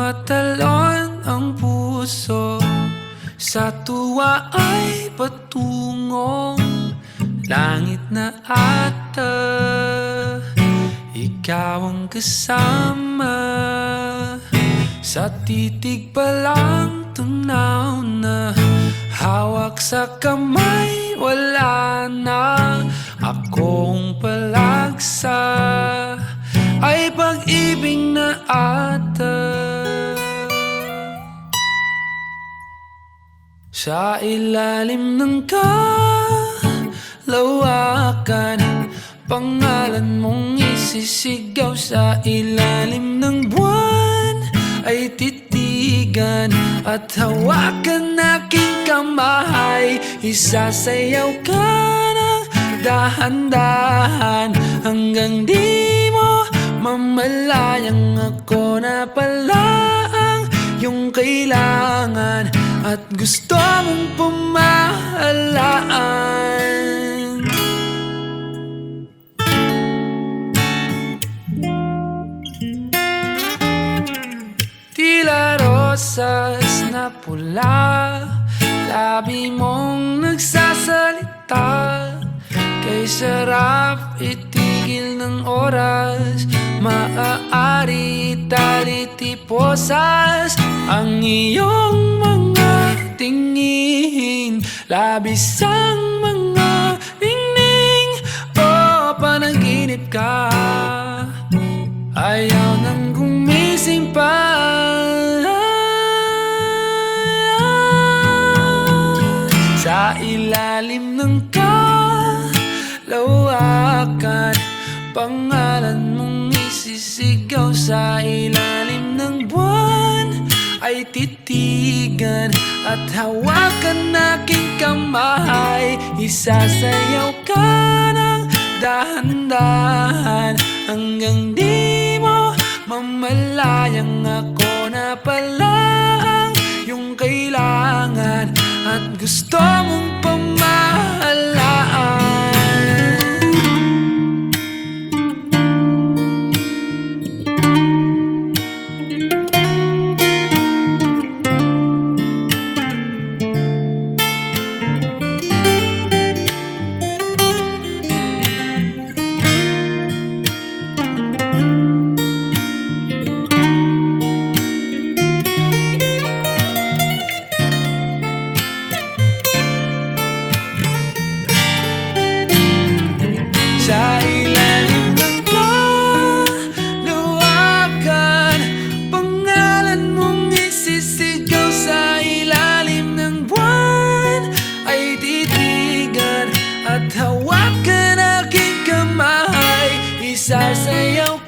Tumatalon ang puso, sa tuwa ay patungong langit na ata. Ikaw ang kasama, sa titig pa lang tunaw na. Hawak sa kamay, wala na. Akong palagsa ay pag-ibig na ata. Sa ilalim ng kalawakan, pangalan mong isisigaw. Sa ilalim ng buwan ay titigan at hawakan aking kamay. Isasayaw ka ng dahan-dahan hanggang di mo mamalayang ako na pala ang iyong kailangan at gusto mong pamahalaan. Tila rosas na pula, labi mong nagsasalita. Kay sarap itigil ng oras, maaari talitiposas ang iyong mga tingin. Labis ang mga ningning, o panaginip ka, ayaw nang gumising pa. Sa ilalim ng kalawakan, pangalan mong isisigaw. Sa ilalim ng buwan ay titigan at hawakan aking kamay. Isasayaw ka ng dahan-dahan hanggang di mo mamalayang ako na pala ang iyong kailangan at gusto mong pamahalaan. Sa ilalim ng kalawakan, pangalan mong isisigaw. Sa ilalim ng buwan ay titigan at hawakan aking kamay. Isasayaw